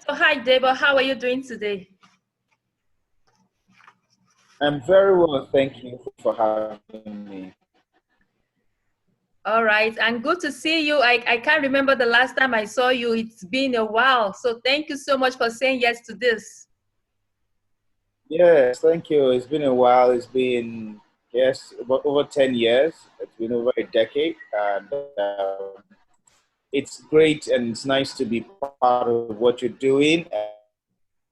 So hi, Debo. How are you doing today? I'm very well, thank you for having me. All right, and good to see you. I can't remember the last time I saw you. It's been a while. So thank you so much for saying yes to this. Yes, thank you. It's been a while. It's been, yes, about over 10 years. It's been over a decade. And it's great and it's nice to be part of what you're doing.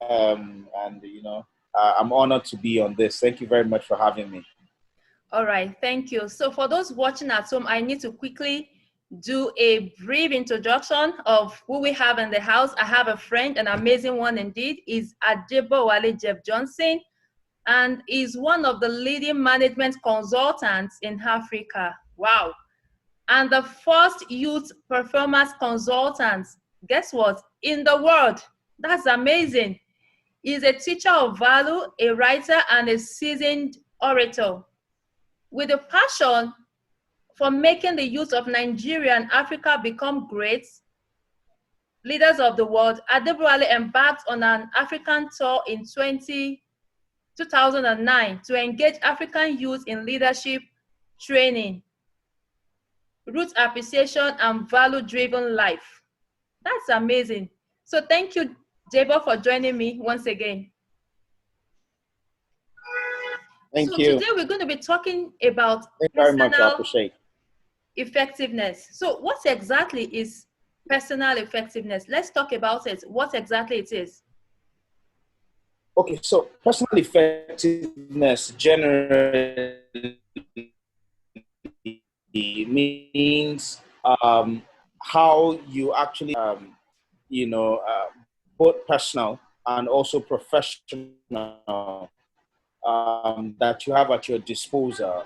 I'm honored to be on this. Thank you very much for having me. All right, thank you. So for those watching at home, I need to quickly do a brief introduction of who we have in the house. I have a friend, an amazing one indeed, is Adebowale Jeff Johnson, and is one of the leading management consultants in Africa. Wow. And the first youth performance consultant, guess what, in the world. That's amazing. He's a teacher of value, a writer, and a seasoned orator. With a passion for making the youth of Nigeria and Africa become great leaders of the world, Adebowale embarked on an African tour in 2009 to engage African youth in leadership training, root appreciation, and value-driven life. That's amazing. So thank you, Jabo, for joining me once again. Thank So you. today we're going to be talking about Thank you very much. I personal appreciate it. effectiveness. So what exactly is personal effectiveness? Let's talk about it. What exactly it is. Okay, so personal effectiveness generally means how you actually, both personal and also professional, that you have at your disposal,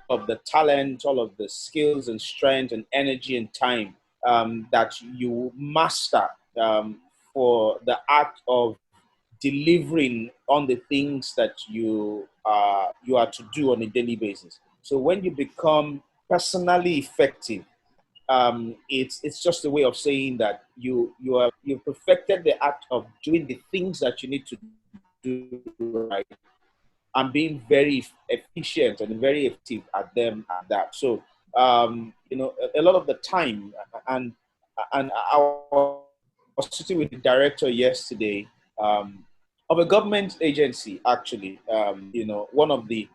of the talent, all of the skills and strength and energy and time that you master for the act of delivering on the things that you are to do on a daily basis. So when you become personally effective, it's just a way of saying that you perfected the act of doing the things that you need to do right and being very efficient and very effective at them at that. So a lot of the time, and I was sitting with the director yesterday of a government agency, actually, one of the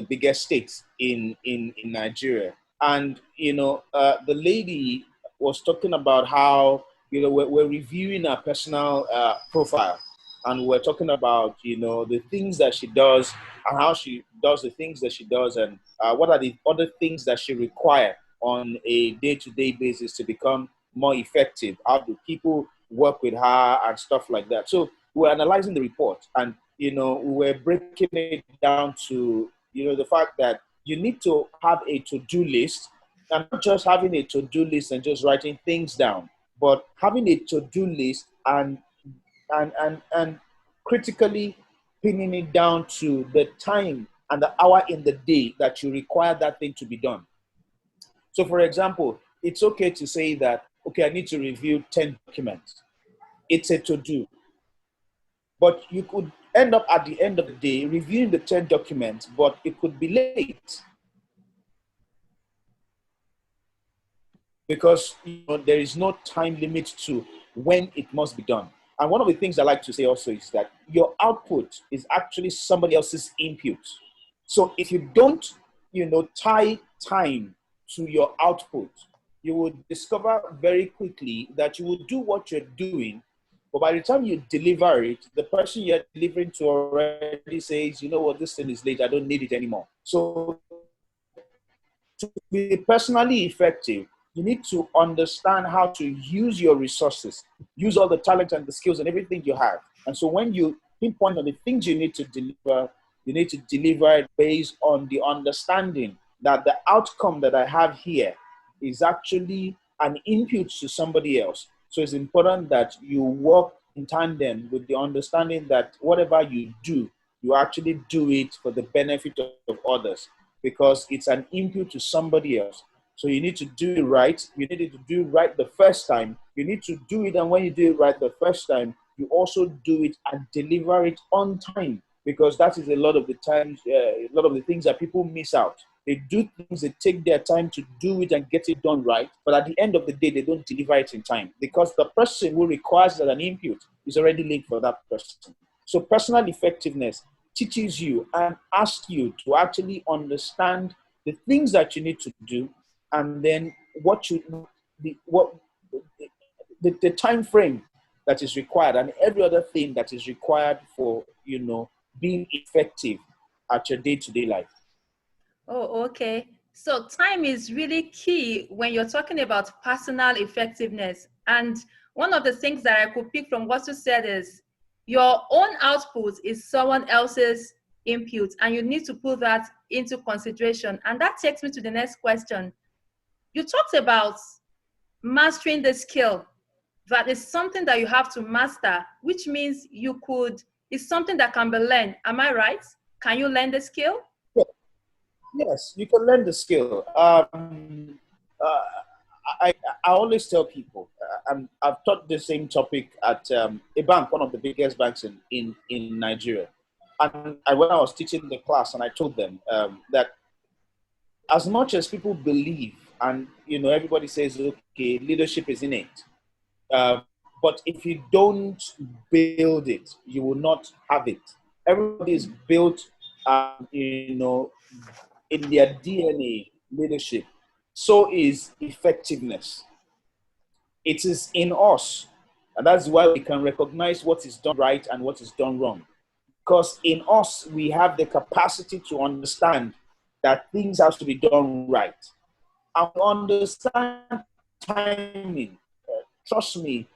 biggest states in Nigeria, and the lady was talking about how we're reviewing her personal profile, and we're talking about the things that she does and how she does the things that she does, and what are the other things that she require on a day-to-day basis to become more effective. How do people work with her and stuff like that? So we're analyzing the report, and we're breaking it down to the fact that you need to have a to-do list, and not just having a to-do list and just writing things down, but having a to-do list and critically pinning it down to the time and the hour in the day that you require that thing to be done. So, for example, it's okay to say that, okay, I need to review 10 documents. It's a to-do. But you could end up at the end of the day reviewing the 10 documents, but it could be late because there is no time limit to when it must be done. And one of the things I like to say also is that your output is actually somebody else's input. So if you don't, tie time to your output, you will discover very quickly that you will do what you're doing, but by the time you deliver it, the person you're delivering to already says, you know what, this thing is late, I don't need it anymore. So to be personally effective, you need to understand how to use your resources, use all the talent and the skills and everything you have. And so when you pinpoint on the things you need to deliver it based on the understanding that the outcome that I have here is actually an input to somebody else. So it's important that you work in tandem with the understanding that whatever you do, you actually do it for the benefit of others, because it's an input to somebody else. So you need to do it right. You need to do it right the first time. You need to do it, and when you do it right the first time, you also do it and deliver it on time, because that is a lot of the times, a lot of the things that people miss out. They do things, they take their time to do it and get it done right, but at the end of the day, they don't deliver it in time because the person who requires that an input is already late for that person. So personal effectiveness teaches you and asks you to actually understand the things that you need to do, and then the time frame that is required, and every other thing that is required for being effective at your day-to-day life. Oh, okay. So time is really key when you're talking about personal effectiveness. And one of the things that I could pick from what you said is your own output is someone else's input, and you need to put that into consideration. And that takes me to the next question. You talked about mastering the skill. That is something that you have to master, which means it's something that can be learned. Am I right? Can you learn the skill? Yes, you can learn the skill. I, I always tell people, and I've taught the same topic at a bank, one of the biggest banks in Nigeria. And when I was teaching the class, and I told them that as much as people believe, and everybody says, okay, leadership is innate, uh, but if you don't build it, you will not have it. Everybody is built, in their DNA, leadership. So is effectiveness. It is in us. And that's why we can recognize what is done right and what is done wrong. Because in us, we have the capacity to understand that things have to be done right. And understand timing. Trust me,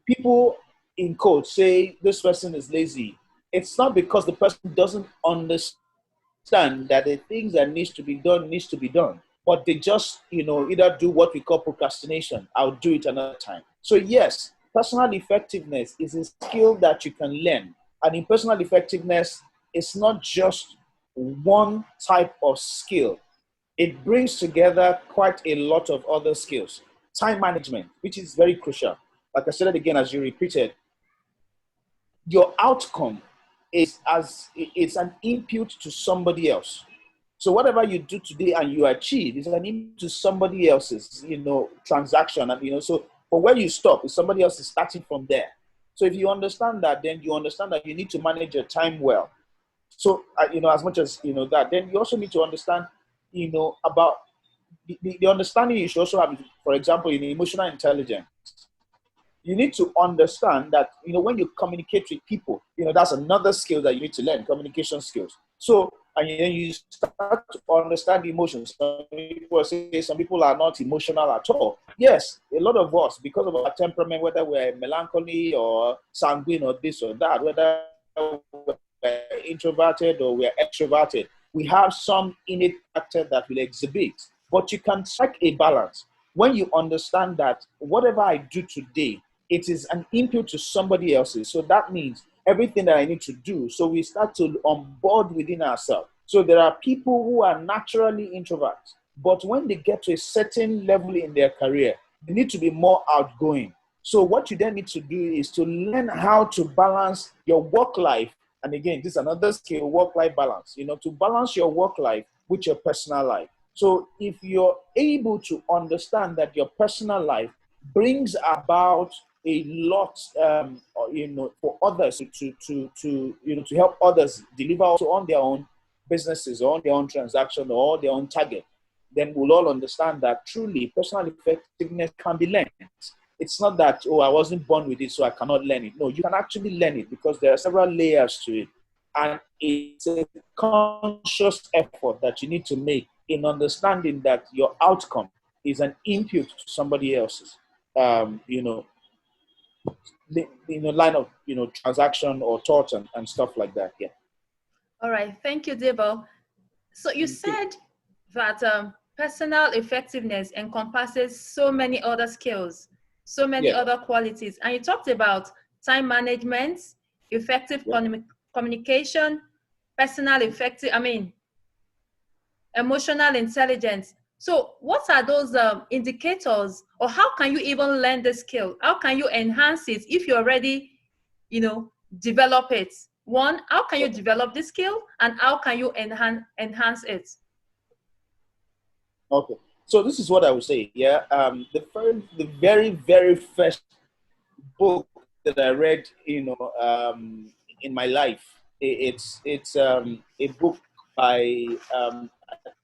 people in code say this person is lazy. It's not because the person doesn't understand that the things that needs to be done, but they just either do what we call procrastination. I'll do it another time. So yes, personal effectiveness is a skill that you can learn, and in personal effectiveness, it's not just one type of skill. It brings together quite a lot of other skills. Time management, which is very crucial. Like I said it again, as you repeated, your outcome is as it's an input to somebody else. So whatever you do today and you achieve is an input to somebody else's, transaction. And so for where you stop, is somebody else is starting from there. So if you understand that, then you understand that you need to manage your time well. So as much as that, then you also need to understand, about the understanding you should also have, for example, in emotional intelligence. You need to understand that, when you communicate with people, that's another skill that you need to learn, communication skills. So, and then you start to understand emotions. Some people are not emotional at all. Yes, a lot of us, because of our temperament, whether we're melancholy or sanguine or this or that, whether we're introverted or we're extroverted, we have some innate factor that will exhibit. But you can strike a balance when you understand that whatever I do today, it is an input to somebody else's. So that means everything that I need to do. So we start to onboard within ourselves. So there are people who are naturally introverts, but when they get to a certain level in their career, they need to be more outgoing. So what you then need to do is to learn how to balance your work life. And again, this is another skill, work-life balance, to balance your work life with your personal life. So if you're able to understand that your personal life brings about a lot, for others to help others deliver also on their own businesses or on their own transaction or their own target, then we'll all understand that truly personal effectiveness can be learned. It's not that, oh, I wasn't born with it, so I cannot learn it. No, you can actually learn it because there are several layers to it. And it's a conscious effort that you need to make in understanding that your outcome is an input to somebody else's, line of, transaction or thought and stuff like that. Yeah. All right. Thank you, Debo. So you said that personal effectiveness encompasses so many other skills, so many Yeah. other qualities. And you talked about time management, effective communication, emotional intelligence. So what are those indicators, or how can you even learn the skill? How can you enhance it if you already, develop it? One, how can you develop the skill, and how can you enhance it? Okay. So this is what I would say. Yeah. The very, very first book that I read, in my life, it's a book by I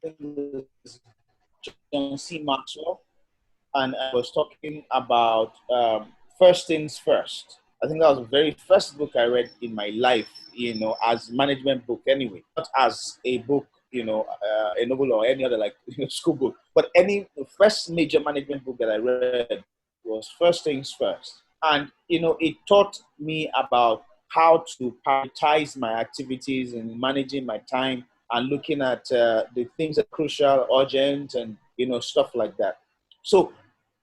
think it was John C. Maxwell, and I was talking about first things first. I think that was the very first book I read in my life, as management book anyway, not as a book, a novel or any other like school book, but the first major management book that I read was First Things First. And, it taught me about how to prioritize my activities and managing my time and looking at the things that are crucial, urgent, and, stuff like that. So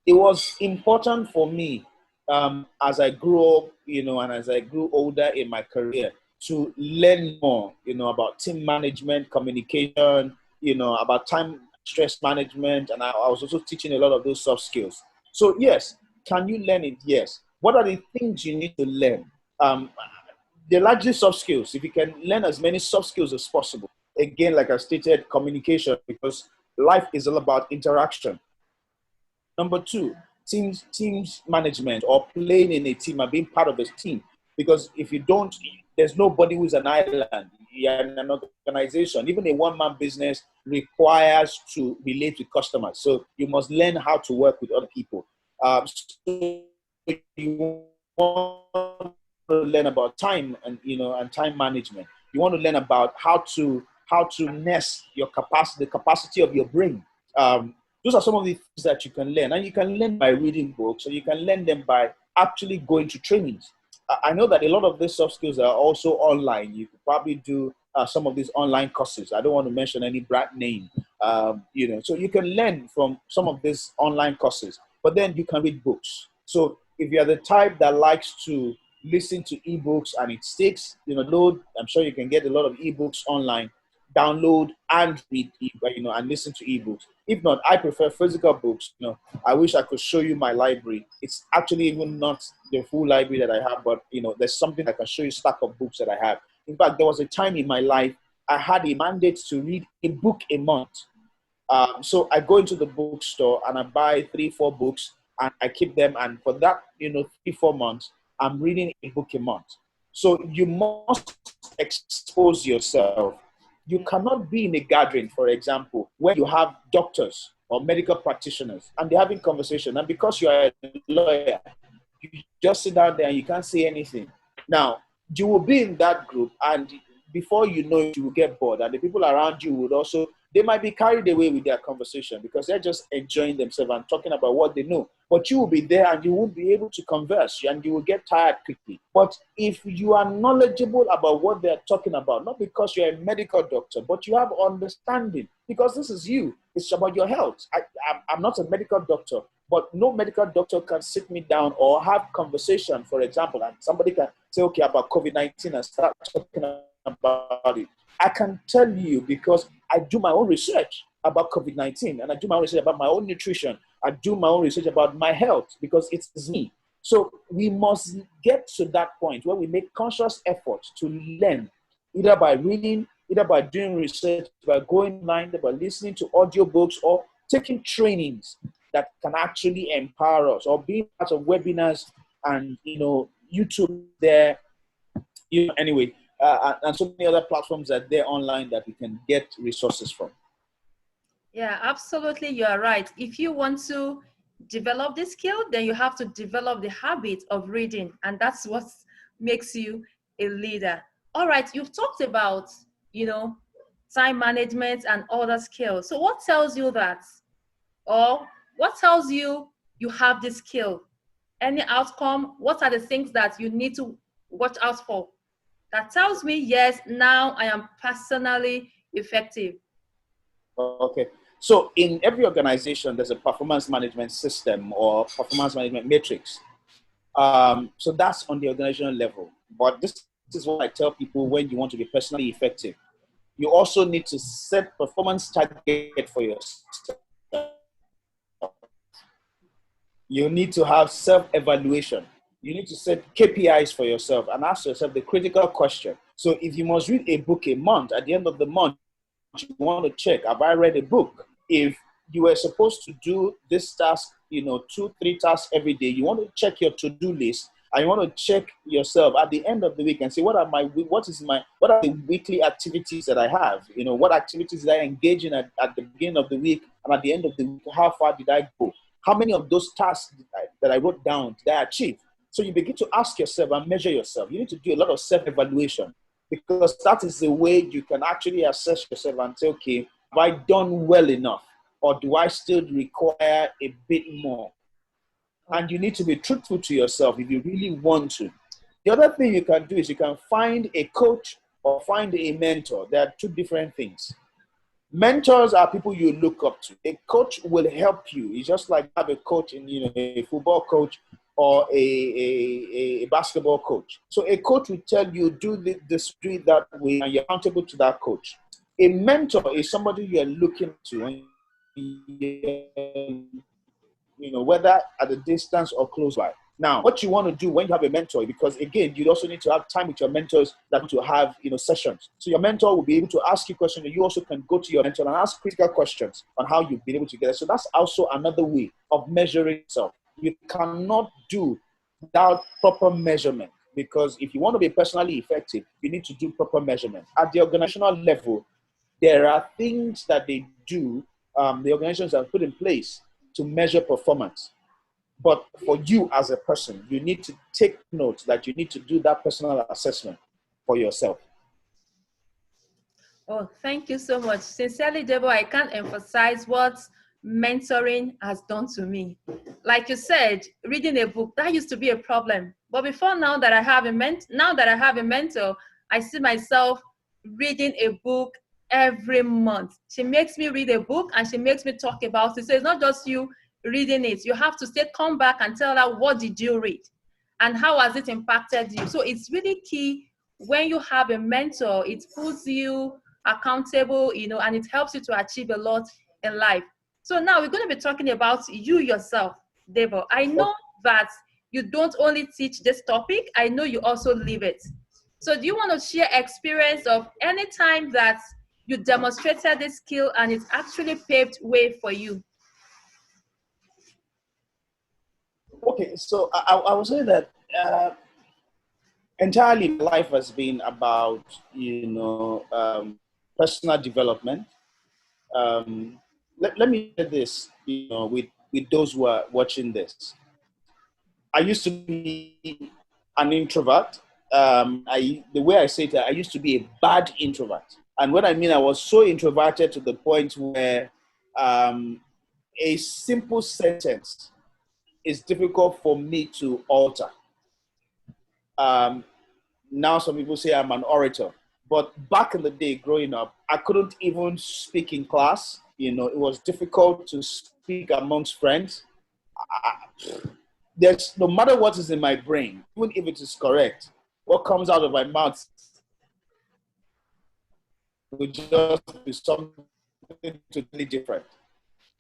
it was important for me as I grew up, and as I grew older in my career to learn more, about team management, communication, about time stress management. And I was also teaching a lot of those soft skills. So yes, can you learn it? Yes. What are the things you need to learn? They're largely soft skills. If you can learn as many soft skills as possible, again, like I stated, communication, because life is all about interaction. Number two, teams management, or playing in a team and being part of a team. Because if you don't, there's nobody who's an island. You're in an organization. Even a one-man business requires to relate with customers. So you must learn how to work with other people. So you want to learn about time and time management. You want to learn about how to nest your capacity, the capacity of your brain. Those are some of the things that you can learn, and you can learn by reading books, or you can learn them by actually going to trainings. I know that a lot of these soft skills are also online. You could probably do some of these online courses. I don't want to mention any brand name, so you can learn from some of these online courses, but then you can read books. So if you're the type that likes to listen to ebooks and it takes, load, I'm sure you can get a lot of ebooks online, download and read, and listen to ebooks. If not, I prefer physical books. I wish I could show you my library. It's actually even not the full library that I have, but there's something I can show you, stack of books that I have. In fact, there was a time in my life I had a mandate to read a book a month. So I go into the bookstore and I buy 3-4 books and I keep them. And for that, 3-4 months, I'm reading a book a month. So you must expose yourself. You cannot be in a gathering, for example, where you have doctors or medical practitioners and they're having conversation. And because you are a lawyer, you just sit down there and you can't say anything. Now, you will be in that group, and before you know it, you will get bored. And the people around you would also, they might be carried away with their conversation because they're just enjoying themselves and talking about what they know. But you will be there and you won't be able to converse and you will get tired quickly. But if you are knowledgeable about what they're talking about, not because you're a medical doctor, but you have understanding, because this is you, it's about your health. I'm not a medical doctor, but no medical doctor can sit me down or have conversation, for example, and somebody can say, okay, about COVID-19 and start talking about it. I can tell you because I do my own research about COVID-19 and I do my own research about my own nutrition. I do my own research about my health because it's me. So we must get to that point where we make conscious efforts to learn, either by reading, either by doing research, by going online, by listening to audiobooks or taking trainings that can actually empower us, or being part of webinars and YouTube there, anyway, and so many other platforms that they're online that we can get resources from. Yeah, absolutely. You are right. If you want to develop the skill, then you have to develop the habit of reading. And that's what makes you a leader. All right. You've talked about, time management and other skills. So what tells you that? Or what tells you you have this skill? Any outcome? What are the things that you need to watch out for? That tells me, yes, now I am personally effective. Okay. So in every organization, there's a performance management system or performance management matrix. So that's on the organizational level. But this is what I tell people: when you want to be personally effective, you also need to set performance target for yourself. You need to have self-evaluation. You need to set KPIs for yourself and ask yourself the critical question. So if you must read a book a month, at the end of the month, you want to check, have I read a book? If you were supposed to do this task, 2, 3 tasks every day, you want to check your to-do list, and you want to check yourself at the end of the week and say, what are the weekly activities that I have? What activities did I engage in at the beginning of the week, and at the end of the week, how far did I go? How many of those tasks that I wrote down did I achieve? So you begin to ask yourself and measure yourself. You need to do a lot of self-evaluation, because that is the way you can actually assess yourself and say, okay, have I done well enough, or do I still require a bit more? And you need to be truthful to yourself if you really want to. The other thing you can do is you can find a coach or find a mentor. There are two different things. Mentors are people you look up to. A coach will help you. It's just like have a coach in, a football coach or a basketball coach. So a coach will tell you, do this, do it that way, and you're accountable to that coach. A mentor is somebody you're looking to, and whether at a distance or close by. Now, what you want to do when you have a mentor, because again, you also need to have time with your mentors that to have, sessions. So your mentor will be able to ask you questions, and you also can go to your mentor and ask critical questions on how you've been able to get it. So that's also another way of measuring yourself. You cannot do without proper measurement, because if you want to be personally effective, you need to do proper measurement. At the organizational level, there are things that they do, the organizations have put in place to measure performance. But for you as a person, you need to take note that you need to do that personal assessment for yourself. Oh, thank you so much. Sincerely, Debo, I can't emphasize what mentoring has done to me. Like you said, reading a book, that used to be a problem. But before now that I have a mentor, I see myself reading a book every month. She makes me read a book and she makes me talk about it. So it's not just you reading it. You have to come back and tell her, what did you read? And how has it impacted you? So it's really key when you have a mentor. It puts you accountable, and it helps you to achieve a lot in life. So now we're going to be talking about you yourself, Debo. I know that you don't only teach this topic, I know you also live it. So do you want to share experience of any time that you demonstrated this skill and it actually paved way for you? Okay, so I would say that entirely life has been about, personal development. Let me say this, with those who are watching this. I used to be an introvert. The way I say it, I used to be a bad introvert. And what I mean, I was so introverted to the point where a simple sentence is difficult for me to alter. Now some people say I'm an orator, but back in the day growing up, I couldn't even speak in class. It was difficult to speak amongst friends. There's no matter what is in my brain, even if it is correct, what comes out of my mouth would just be something totally different.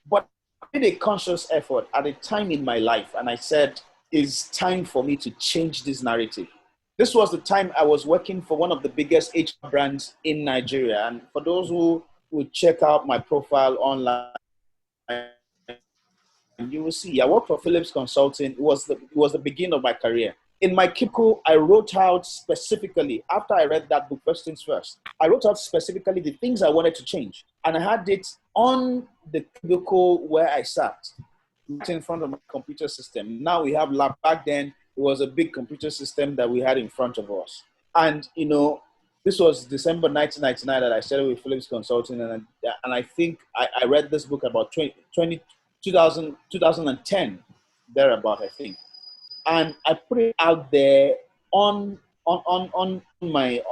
But I made a conscious effort at a time in my life, and I said, it's time for me to change this narrative. This was the time I was working for one of the biggest HR brands in Nigeria. And for those who would check out my profile online, you will see I worked for Philips Consulting. It was the beginning of my career. In my cubicle, I wrote out specifically, after I read that book, First Things First, I wrote out specifically the things I wanted to change. And I had it on the cubicle where I sat, in front of my computer system. Now we have lab. Back then, it was a big computer system that we had in front of us. And, this was December 1999 that I started with Philips Consulting. And I think I read this book about 2010, thereabout, I think. And I put it out there on my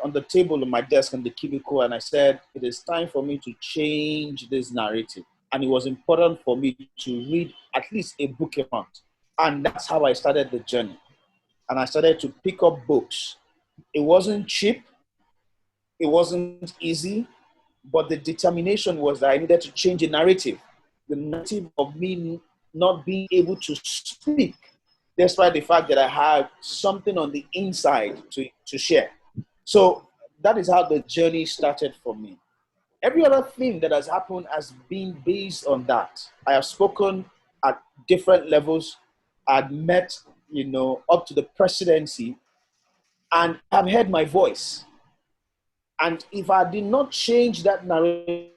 on the table on my desk on the cubicle, and I said, it is time for me to change this narrative. And it was important for me to read at least a book a month. And that's how I started the journey. And I started to pick up books. It wasn't cheap, it wasn't easy, but the determination was that I needed to change the narrative of me not being able to speak, despite the fact that I have something on the inside to share. So that is how the journey started for me. Every other thing that has happened has been based on that. I have spoken at different levels. I've met, up to the presidency, and I've heard my voice. And if I did not change that narrative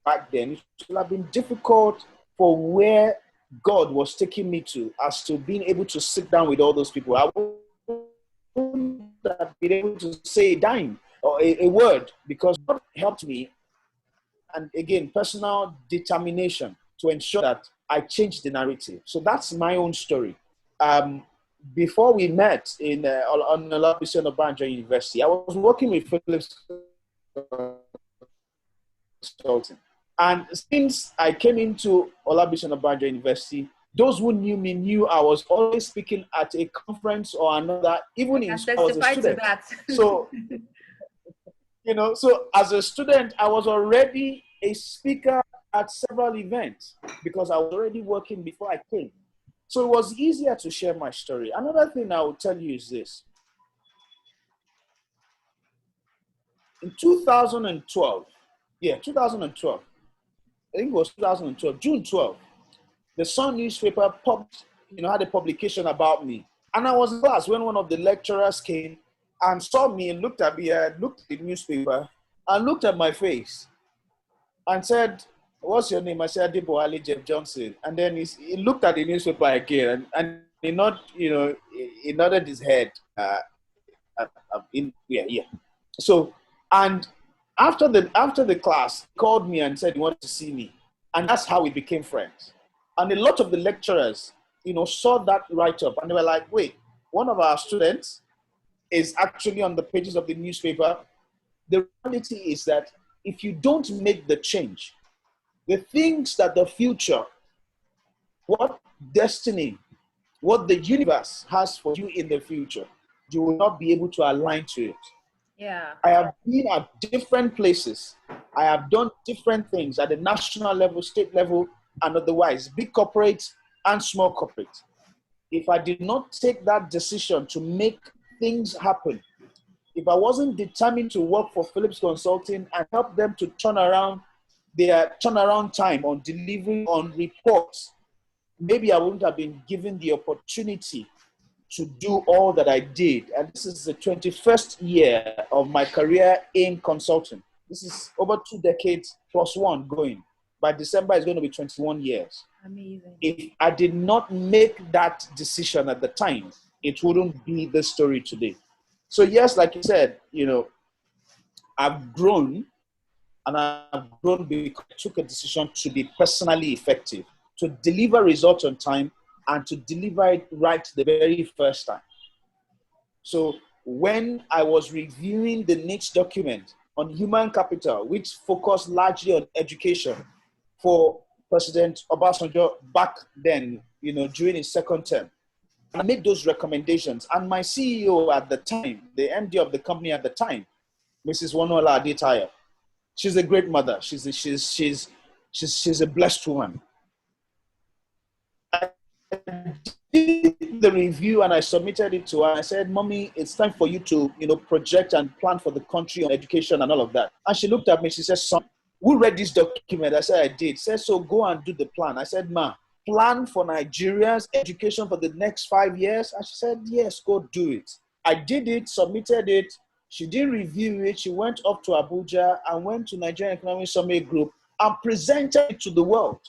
back then, it would have been difficult for where God was taking me to, as to being able to sit down with all those people. I wouldn't have been able to say a dime or a word, because God helped me. And again, personal determination to ensure that I changed the narrative. So that's my own story. Before we met on Olabisi University, I was working with Phillips Consulting. And since I came into Olabisi University, those who knew me knew I was always speaking at a conference or another, even in school. I was a student. To that. So, so as a student, I was already a speaker at several events because I was already working before I came. So it was easier to share my story. Another thing I will tell you is this. In 2012, 2012, I think it was 2012, June 12th, the Sun newspaper had a publication about me. And I was in class when one of the lecturers came and saw me and looked at me, looked at the newspaper and looked at my face and said, "What's your name?" I said, "Adebowale Jeff Johnson." And then he looked at the newspaper again and he nodded his head. So, and after the class, he called me and said he wanted to see me. And that's how we became friends. And a lot of the lecturers, saw that write-up and they were like, wait, one of our students is actually on the pages of the newspaper. The reality is that if you don't make the change, the things that the future, what destiny, what the universe has for you in the future, you will not be able to align to it. Yeah. I have been at different places. I have done different things at the national level, state level, and otherwise, big corporate and small corporate. If I did not take that decision to make things happen, if I wasn't determined to work for Phillips Consulting and help them to turn around their turnaround time on delivery on reports, maybe I wouldn't have been given the opportunity to do all that I did. And this is the 21st year of my career in consulting. This is over 2 decades plus one going. By December, it's going to be 21 years. Amazing. If I did not make that decision at the time, it wouldn't be the story today. So yes, like you said, I've grown, and I've grown because I took a decision to be personally effective, to deliver results on time, and to deliver it right the very first time. So when I was reviewing the niche document on human capital, which focused largely on education for President Obasanjo back then, during his second term, I made those recommendations. And my CEO at the time, the MD of the company at the time, Mrs. Wonola Adetaya, she's a great mother. She's a blessed woman. I did the review and I submitted it to her. I said, "Mommy, it's time for you to, project and plan for the country on education and all of that." And she looked at me. She said, "Son, who read this document?" I said, "I did." She said, "So go and do the plan." I said, "Ma, plan for Nigeria's education for the next 5 years?" And she said, "Yes, go do it." I did it, submitted it. She didn't review it. She went up to Abuja and went to Nigerian Economic Summit Group and presented it to the world.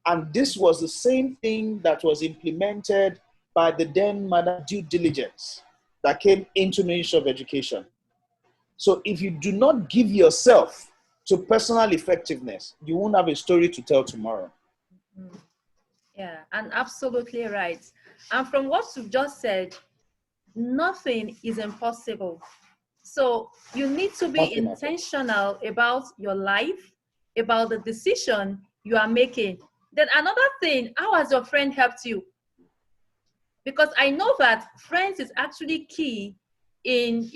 And this was the same thing that was implemented by the then Madam Due Diligence that came into Ministry of Education. So if you do not give yourself to personal effectiveness, you won't have a story to tell tomorrow. Mm-hmm. Yeah, and absolutely right. And from what you've just said, nothing is impossible. So you need to be intentional about your life, about the decision you are making. Then another thing, how has your friend helped you? Because I know that friends is actually key in,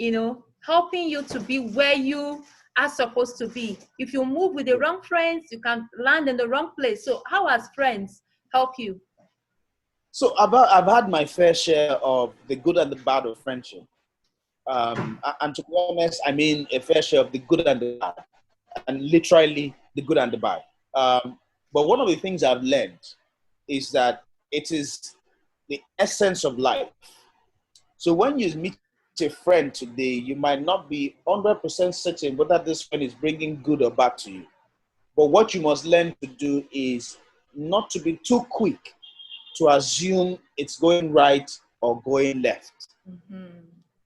helping you to be where you are supposed to be. If you move with the wrong friends, you can land in the wrong place. So how has friends help you? So I've had my fair share of the good and the bad of friendship. And to be honest, I mean a fair share of the good and the bad, and literally the good and the bad. But one of the things I've learned is that it is the essence of life. So when you meet a friend today, you might not be 100% certain whether this friend is bringing good or bad to you. But what you must learn to do is not to be too quick to assume it's going right or going left. Mm-hmm.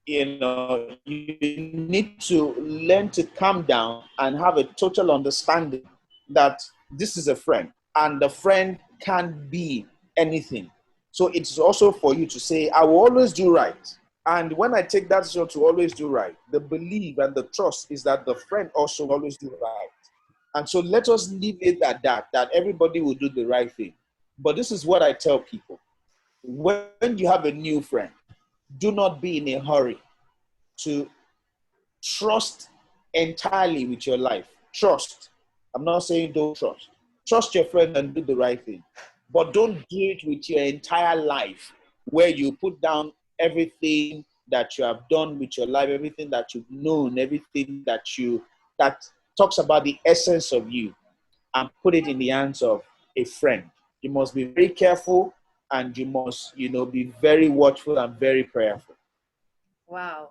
You know, you need to learn to calm down and have a total understanding that this is a friend and the friend can be anything. So it's also for you to say, I will always do right. And when I take that decision to always do right, the belief and the trust is that the friend also always do right. And so let us leave it at that, that everybody will do the right thing. But this is what I tell people. When you have a new friend, do not be in a hurry to trust entirely with your life. Trust. I'm not saying don't trust. Trust your friend and do the right thing. But don't do it with your entire life, where you put down everything that you have done with your life, everything that you've known, everything that talks about the essence of you, and put it in the hands of a friend. You must be very careful, and you must, be very watchful and very prayerful. Wow,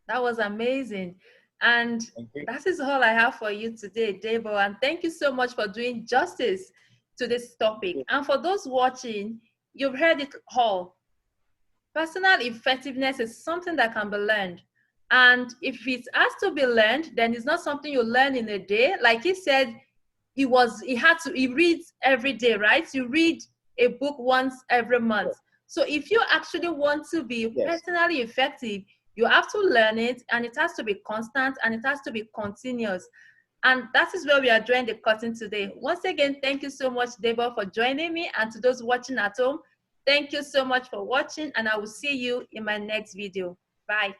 that was amazing. And Okay. that is all I have for you today, Debo. And thank you so much for doing justice to this topic. And for those watching, you've heard it all. Personal effectiveness is something that can be learned. And if it has to be learned, then it's not something you learn in a day. Like he said, he reads every day, right? You read a book once every month. So if you actually want to be Yes. personally effective, you have to learn it, and it has to be constant, and it has to be continuous. And that is where we are drawing the curtain today. Once again, thank you so much, Debo, for joining me. And to those watching at home, thank you so much for watching, and I will see you in my next video. Bye.